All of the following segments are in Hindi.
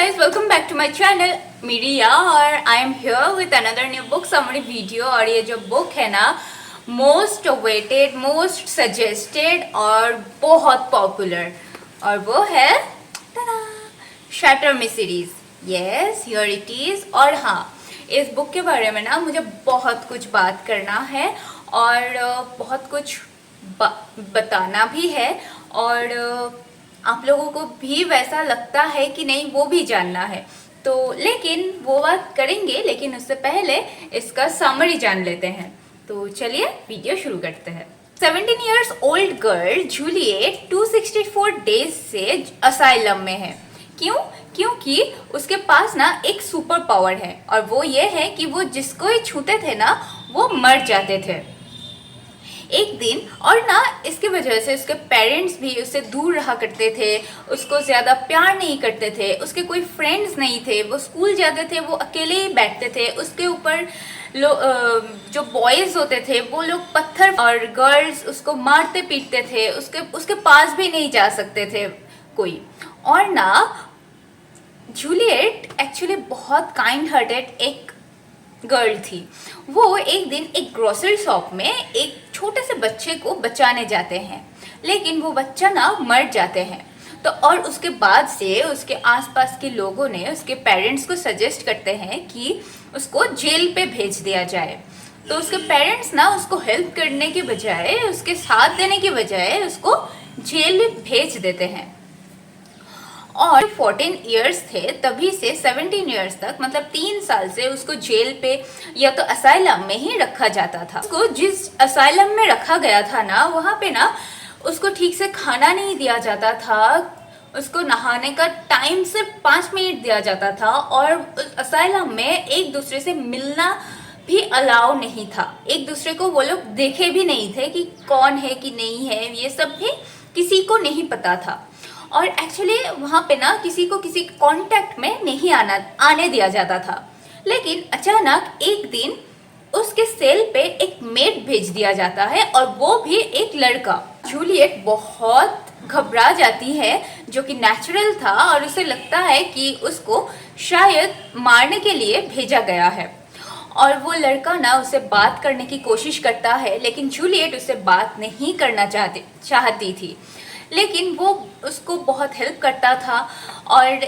guys, welcome back to my channel media और I am here with another new book summary video. और ये जो बुक है ना, मोस्ट अवेटेड, मोस्ट सजेस्टेड और बहुत पॉपुलर, और वो है shatter me series. Yes, here it is. और हाँ, इस बुक के बारे में ना मुझे बहुत कुछ बात करना है और बहुत कुछ बताना भी है, और आप लोगों को भी वैसा लगता है कि नहीं, वो भी जानना है। तो लेकिन वो बात करेंगे, लेकिन उससे पहले इसका समरी जान लेते हैं। तो चलिए वीडियो शुरू करते हैं। 17 years old girl Juliet 264 days से असाइलम में है। क्यों? क्योंकि उसके पास ना एक सुपर पावर है, और वो ये है कि वो जिसको ही छूते थे ना वो मर जाते थे एक दिन। और ना इसकी वजह से उसके पेरेंट्स भी उससे दूर रहा करते थे, उसको ज़्यादा प्यार नहीं करते थे, उसके कोई फ्रेंड्स नहीं थे, वो स्कूल जाते थे वो अकेले ही बैठते थे। उसके ऊपर जो बॉयज़ होते थे वो लोग पत्थर, और गर्ल्स उसको मारते पीटते थे, उसके पास भी नहीं जा सकते थे कोई। और ना जूलियट एक्चुअली बहुत काइंड हार्टेड एक गर्ल थी। वो एक दिन एक ग्रोसरी शॉप में एक छोटे से बच्चे को बचाने जाते हैं, लेकिन वो बच्चा ना मर जाते हैं। तो और उसके बाद से उसके आसपास के लोगों ने उसके पेरेंट्स को सजेस्ट करते हैं कि उसको जेल पे भेज दिया जाए। तो उसके पेरेंट्स ना उसको हेल्प करने के बजाय, उसके साथ देने के बजाय उसको जेल भेज देते हैं। और 14 इयर्स थे तभी से 17 इयर्स तक, मतलब 3 साल से उसको जेल पे या तो असाइलम में ही रखा जाता था। उसको जिस असाइलम में रखा गया था ना, वहाँ पे ना उसको ठीक से खाना नहीं दिया जाता था, उसको नहाने का टाइम सिर्फ 5 मिनट दिया जाता था, और उस असाइलम में एक दूसरे से मिलना भी अलाउ नहीं था। एक दूसरे को वो लोग देखे भी नहीं थे कि कौन है कि नहीं है, ये सब भी किसी को नहीं पता था। और एक्चुअली वहाँ पे ना किसी को किसी कांटेक्ट में नहीं आने दिया जाता था। लेकिन अचानक एक दिन उसके सेल पे एक मेड भेज दिया जाता है, और वो भी एक लड़का। जूलियट बहुत घबरा जाती है, जो कि नेचुरल था, और उसे लगता है कि उसको शायद मारने के लिए भेजा गया है। और वो लड़का ना उससे बात करने की कोशिश करता है, लेकिन जूलियट उससे बात नहीं करना चाहती थी। लेकिन वो उसको बहुत हेल्प करता था। और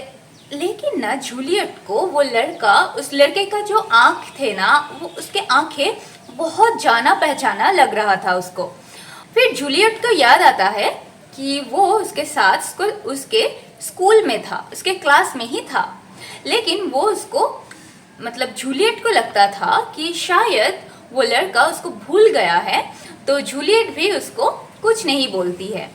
लेकिन ना जूलियट को वो लड़का, उस लड़के का जो आँख थे ना, वो उसके आँखें बहुत जाना पहचाना लग रहा था उसको। फिर जूलियट को याद आता है कि वो उसके साथ उसके स्कूल में था, उसके क्लास में ही था। लेकिन वो उसको, मतलब जूलियट को लगता था कि शायद वो लड़का उसको भूल गया है, तो जूलियट भी उसको कुछ नहीं बोलती है।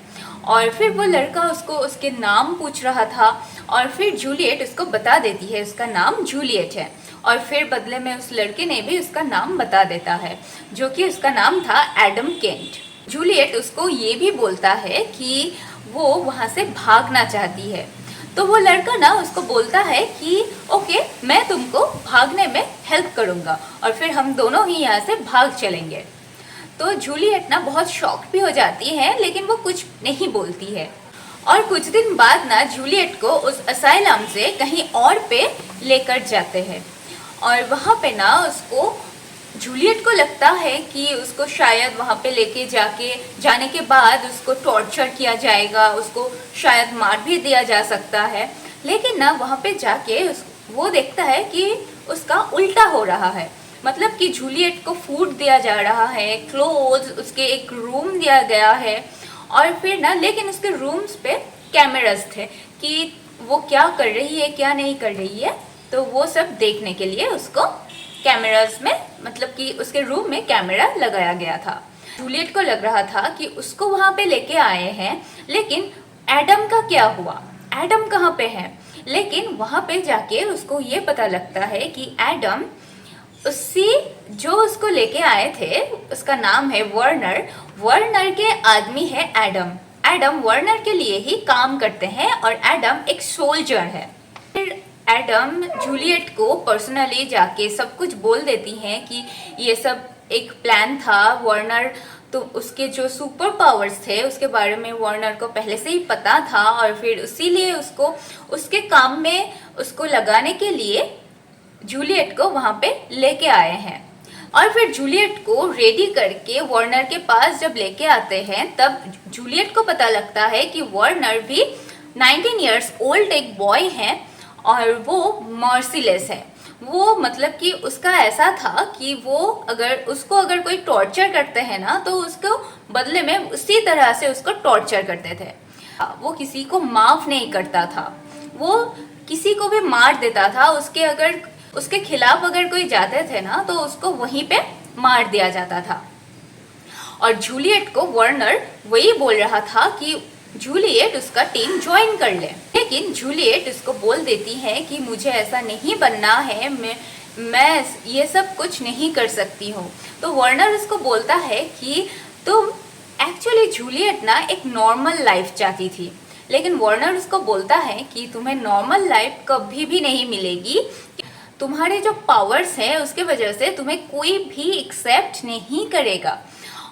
और फिर वो लड़का उसको उसके नाम पूछ रहा था, और फिर जूलियट उसको बता देती है उसका नाम जूलियट है। और फिर बदले में उस लड़के ने भी उसका नाम बता देता है, जो कि उसका नाम था एडम केंट। जूलियट उसको ये भी बोलता है कि वो वहाँ से भागना चाहती है। तो वो लड़का ना उसको बोलता है कि ओके, मैं तुमको भागने में हेल्प करूँगा, और फिर हम दोनों ही यहाँ से भाग चलेंगे। तो जूलियट ना बहुत शॉक भी हो जाती है, लेकिन वो कुछ नहीं बोलती है। और कुछ दिन बाद ना जूलियट को उस असाइलम से कहीं और पे लेकर जाते हैं, और वहाँ पे ना उसको, जूलियट को लगता है कि उसको शायद वहाँ पे लेके जाने के बाद उसको टॉर्चर किया जाएगा, उसको शायद मार भी दिया जा सकता है। लेकिन ना वहाँ पे जाके वो देखता है कि उसका उल्टा हो रहा है। मतलब कि जूलियट को फूड दिया जा रहा है, क्लोथ्स, उसके एक रूम दिया गया है। और फिर ना, लेकिन उसके रूम्स पे कैमरास थे कि वो क्या कर रही है, क्या नहीं कर रही है। तो वो सब देखने के लिए उसको कैमरास में, मतलब कि उसके रूम में कैमरा लगाया गया था। जूलियट को लग रहा था कि उसको वहाँ पे लेके आए हैं, लेकिन एडम का क्या हुआ, एडम कहाँ पे है। लेकिन वहाँ पे जाके उसको ये पता लगता है कि एडम उसी जो उसको लेके आए थे, उसका नाम है वर्नर। वर्नर के आदमी है एडम। एडम वर्नर के लिए ही काम करते हैं, और एडम एक सोल्जर है। फिर एडम जूलियट को पर्सनली जाके सब कुछ बोल देती हैं कि ये सब एक प्लान था। वर्नर, तो उसके जो सुपर पावर्स थे उसके बारे में वार्नर को पहले से ही पता था, और फिर इसीलिए उसको उसके काम में उसको लगाने के लिए जूलियट को वहाँ पे लेके आए हैं। और फिर जूलियट को रेडी करके वार्नर के पास जब लेके आते हैं तब जूलियट को पता लगता है कि वार्नर भी 19 इयर्स ओल्ड एक बॉय है और वो मर्सीलेस है। वो मतलब कि उसका ऐसा था कि वो अगर कोई टॉर्चर करते हैं ना तो उसको बदले में उसी तरह से उसको टॉर्चर करते थे। वो किसी को माफ नहीं करता था, वो किसी को भी मार देता था। उसके खिलाफ अगर कोई जाते थे ना तो उसको वहीं पे मार दिया जाता था। और जूलियट को वार्नर वही बोल रहा था कि जूलियट उसका टीम ज्वाइन कर ले, लेकिन जूलियट उसको बोल देती है कि मुझे ऐसा नहीं बनना है, मैं ये सब कुछ नहीं कर सकती हूँ। तो वार्नर उसको बोलता है कि तुम एक्चुअली जूलियट ना एक नॉर्मल लाइफ चाहती थी, लेकिन वार्नर उसको बोलता है कि तुम्हें नॉर्मल लाइफ कभी भी नहीं मिलेगी। तुम्हारे जो पावर्स हैं उसके वजह से तुम्हें कोई भी एक्सेप्ट नहीं करेगा।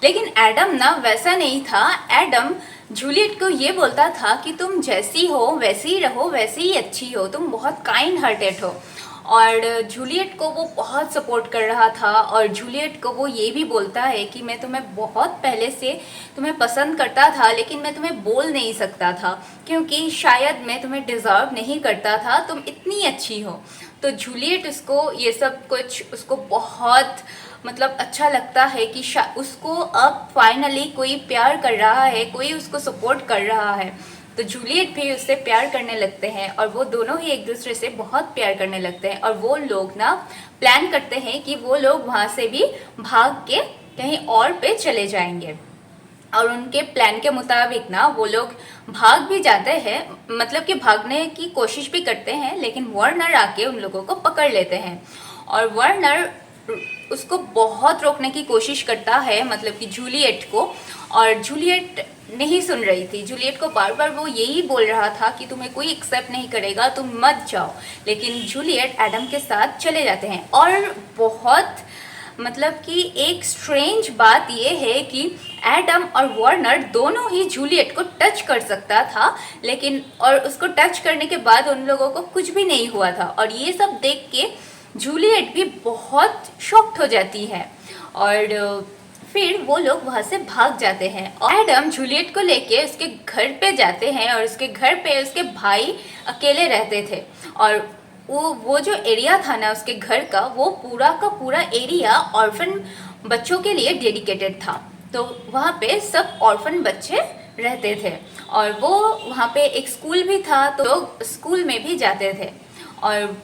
लेकिन एडम ना वैसा नहीं था। एडम जूलियट को ये बोलता था कि तुम जैसी हो वैसी ही रहो, वैसी ही अच्छी हो, तुम बहुत काइंड हार्टेड हो। और जूलियट को वो बहुत सपोर्ट कर रहा था। और जूलियट को वो ये भी बोलता है कि मैं तुम्हें बहुत पहले से तुम्हें पसंद करता था, लेकिन मैं तुम्हें बोल नहीं सकता था क्योंकि शायद मैं तुम्हें डिज़र्व नहीं करता था, तुम इतनी अच्छी हो। तो जूलियट उसको ये सब कुछ उसको बहुत मतलब अच्छा लगता है कि उसको अब फाइनली कोई प्यार कर रहा है, कोई उसको सपोर्ट कर रहा है। तो जूलियट भी उससे प्यार करने लगते हैं और वो दोनों ही एक दूसरे से बहुत प्यार करने लगते हैं। और वो लोग ना प्लान करते हैं कि वो लोग वहाँ से भी भाग के कहीं और पे चले जाएंगे। और उनके प्लान के मुताबिक ना वो लोग भाग भी जाते हैं, मतलब कि भागने की कोशिश भी करते हैं, लेकिन वार्नर आके उन लोगों को पकड़ लेते हैं। और वार्नर उसको बहुत रोकने की कोशिश करता है, मतलब कि जूलियट को। और जूलियट नहीं सुन रही थी। जूलियट को बार बार वो यही बोल रहा था कि तुम्हें कोई एक्सेप्ट नहीं करेगा, तुम मत जाओ। लेकिन जूलियट एडम के साथ चले जाते हैं। और बहुत मतलब कि एक स्ट्रेंज बात ये है कि एडम और वार्नर दोनों ही जूलियट को टच कर सकता था, लेकिन और उसको टच करने के बाद उन लोगों को कुछ भी नहीं हुआ था। और ये सब देख के जूलियट भी बहुत शॉक्ड हो जाती है। और फिर वो लोग वहाँ से भाग जाते हैं। और एडम जूलियट को लेके उसके घर पे जाते हैं और उसके घर पे उसके भाई अकेले रहते थे। और वो जो एरिया था ना उसके घर का, वो पूरा का पूरा एरिया ऑर्फन बच्चों के लिए डेडिकेटेड था। तो वहाँ पे सब ऑर्फन बच्चे रहते थे। और वो वहाँ पे एक स्कूल भी था, तो लोग स्कूल में भी जाते थे। और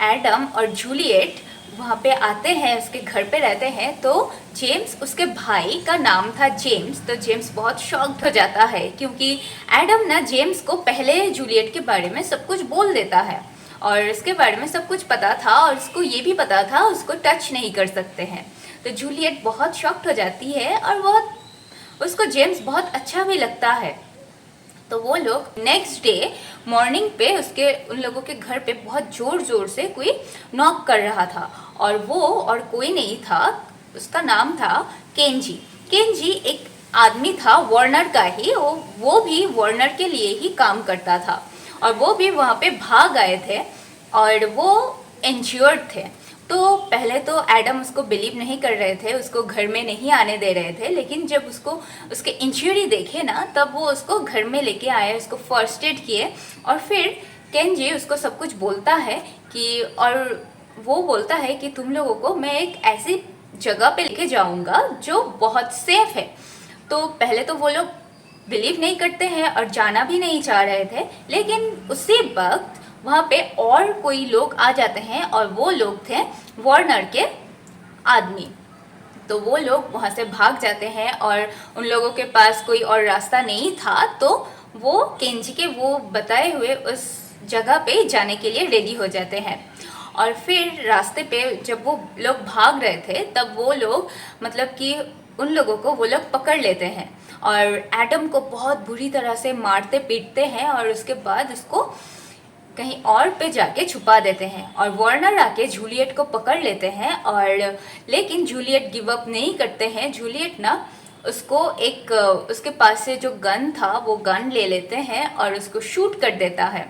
एडम और जूलियट वहाँ पे आते हैं, उसके घर पे रहते हैं। तो जेम्स, उसके भाई का नाम था जेम्स। तो जेम्स बहुत शॉक्ड हो जाता है क्योंकि एडम ना जेम्स को पहले जूलियट के बारे में सब कुछ बोल देता है और इसके बारे में सब कुछ पता था। और उसको ये भी पता था उसको टच नहीं कर सकते हैं। तो जूलियट बहुत शॉक्ड हो जाती है और उसको जेम्स बहुत अच्छा भी लगता है। तो वो लोग नेक्स्ट डे मॉर्निंग पे उन लोगों के घर पे बहुत ज़ोर ज़ोर से कोई नॉक कर रहा था। और वो और कोई नहीं था, उसका नाम था केंजी। केंजी एक आदमी था वार्नर का ही, वो भी वार्नर के लिए ही काम करता था। और वो भी वहाँ पे भाग आए थे और वो इंज्योर्ड थे। तो पहले तो एडम उसको बिलीव नहीं कर रहे थे, उसको घर में नहीं आने दे रहे थे। लेकिन जब उसके इंजरी देखे ना तब वो उसको घर में लेके आए, उसको फर्स्ट एड किए। और फिर केंजी उसको सब कुछ बोलता है और वो बोलता है कि तुम लोगों को मैं एक ऐसी जगह पे लेके जाऊंगा जो बहुत सेफ है। तो पहले तो वो लोग बिलीव नहीं करते हैं और जाना भी नहीं चाह रहे थे। लेकिन उसी वक्त वहाँ पे और कोई लोग आ जाते हैं और वो लोग थे वार्नर के आदमी। तो वो लोग वहाँ से भाग जाते हैं और उन लोगों के पास कोई और रास्ता नहीं था। तो वो केंजी के वो बताए हुए उस जगह पे जाने के लिए रेडी हो जाते हैं। और फिर रास्ते पे जब वो लोग भाग रहे थे तब वो लोग मतलब कि उन लोगों को वो लोग पकड़ लेते हैं और एडम को बहुत बुरी तरह से मारते पीटते हैं और उसके बाद उसको कहीं और पे जाके छुपा देते हैं। और वार्नर आके जूलियट को पकड़ लेते हैं और लेकिन जूलियट गिव अप नहीं करते हैं। जूलियट ना उसके पास से जो गन था वो गन ले लेते हैं और उसको शूट कर देता है।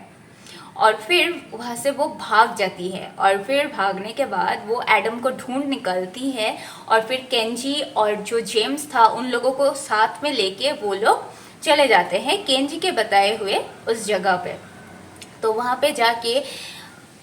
और फिर वहाँ से वो भाग जाती है और फिर भागने के बाद वो एडम को ढूंढ निकलती है और फिर केंजी और जो जेम्स था उन लोगों को साथ में लेके वो लोग चले जाते हैं केंजी के बताए हुए उस जगह पे। तो वहाँ पे जाके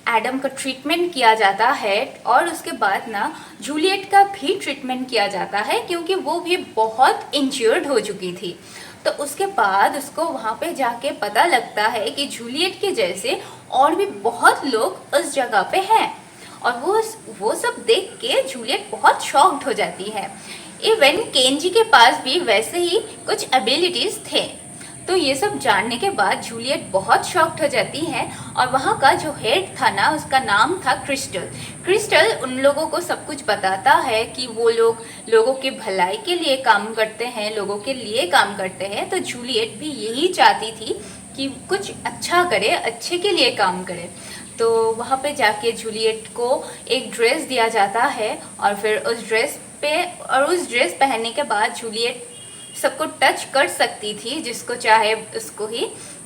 एडम का ट्रीटमेंट किया जाता है और उसके बाद ना जूलियट का भी ट्रीटमेंट किया जाता है क्योंकि वो भी बहुत इंजर्ड हो चुकी थी। तो उसके बाद उसको वहाँ पे जाके पता लगता है कि जूलियट के जैसे और भी बहुत लोग उस जगह पे हैं और वो सब देख के जूलियट बहुत शॉक्ड हो जाती है। इवन केंजी के पास भी वैसे ही कुछ एबिलिटीज थे। तो ये सब जानने के बाद जूलियट बहुत शॉक्ड हो जाती है और वहाँ का जो हेड था ना उसका नाम था क्रिस्टल। क्रिस्टल उन लोगों को सब कुछ बताता है कि वो लोग लोगों की भलाई के लिए काम करते हैं, लोगों के लिए काम करते हैं। तो जूलियट भी यही चाहती थी कि कुछ अच्छा करे, अच्छे के लिए काम करे। तो वहाँ पे जाके जूलियट को एक ड्रेस दिया जाता है और फिर उस ड्रेस पहनने के बाद जूलियट सबको टच कर सकती थी, जिसको चाहे उसको ही,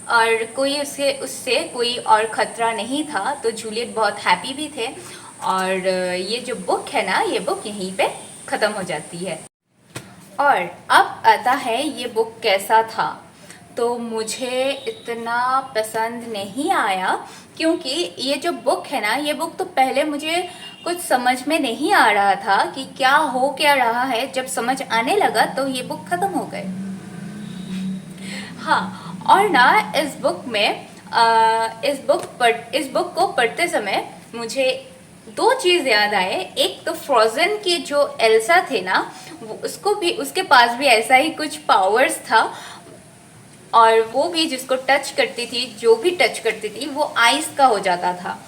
और कोई उससे कोई और ख़तरा नहीं था। तो जूलियट बहुत हैप्पी भी थे और ये जो बुक है ना, ये बुक यहीं पे ख़त्म हो जाती है। और अब आता है ये बुक कैसा था। तो मुझे इतना पसंद नहीं आया क्योंकि ये जो बुक है ना, ये बुक तो पहले मुझे कुछ समझ में नहीं आ रहा था कि क्या रहा है। जब समझ आने लगा तो ये बुक ख़त्म हो गई। हाँ, और ना इस बुक को पढ़ते समय मुझे दो चीज़ याद आए। एक तो फ्रोजन के जो एल्सा थे ना, उसके पास भी ऐसा ही कुछ पावर्स था और वो भी जिसको टच करती थी, जो भी टच करती थी वो आइस का हो जाता था।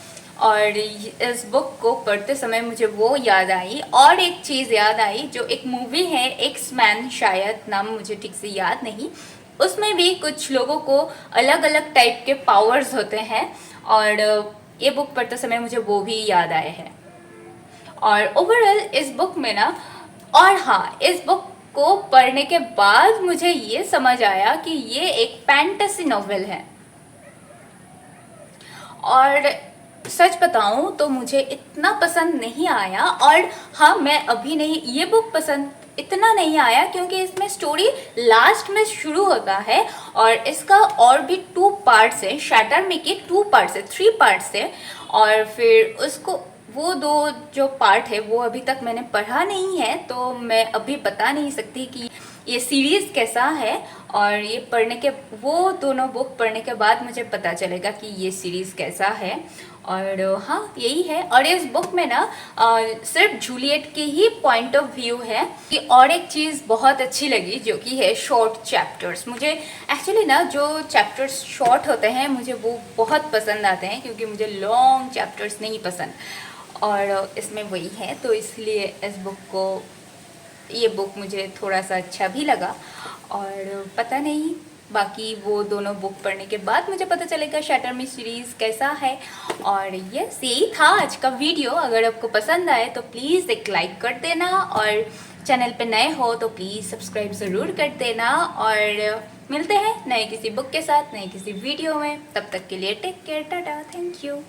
और इस बुक को पढ़ते समय मुझे वो याद आई। और एक चीज़ याद आई, जो एक मूवी है एक्स-मैन, शायद नाम मुझे ठीक से याद नहीं, उसमें भी कुछ लोगों को अलग अलग टाइप के पावर्स होते हैं और ये बुक पढ़ते समय मुझे वो भी याद आए हैं। और ओवरऑल इस बुक में ना, और हाँ, इस बुक को पढ़ने के बाद मुझे ये समझ आया कि ये एक फैंटेसी नॉवेल है। और सच बताऊं तो मुझे इतना पसंद नहीं आया। और हाँ, मैं अभी नहीं, ये बुक पसंद इतना नहीं आया क्योंकि इसमें स्टोरी लास्ट में शुरू होता है और इसका और भी 2 पार्ट्स है। शैटर में के 2 पार्ट्स है, 3 पार्ट्स है। और फिर उसको वो 2 जो पार्ट है वो अभी तक मैंने पढ़ा नहीं है, तो मैं अभी बता नहीं सकती कि ये सीरीज़ कैसा है। और ये वो दोनों बुक पढ़ने के बाद मुझे पता चलेगा कि ये सीरीज़ कैसा है। और हाँ, यही है। और इस बुक में ना सिर्फ जूलियट के ही पॉइंट ऑफ व्यू है कि। और एक चीज़ बहुत अच्छी लगी जो कि है शॉर्ट चैप्टर्स। मुझे एक्चुअली ना जो चैप्टर्स शॉर्ट होते हैं मुझे वो बहुत पसंद आते हैं क्योंकि मुझे लॉन्ग चैप्टर्स नहीं पसंद। और इसमें वही है, तो इसलिए ये बुक मुझे थोड़ा सा अच्छा भी लगा। और पता नहीं, बाकी वो दोनों बुक पढ़ने के बाद मुझे पता चलेगा शैटर में सीरीज़ कैसा है। और यही था आज का वीडियो। अगर आपको पसंद आए तो प्लीज़ एक लाइक कर देना और चैनल पे नए हो तो प्लीज़ सब्सक्राइब ज़रूर कर देना। और मिलते हैं नए किसी बुक के साथ, नए किसी वीडियो में। तब तक के लिए take care, tata, thank you.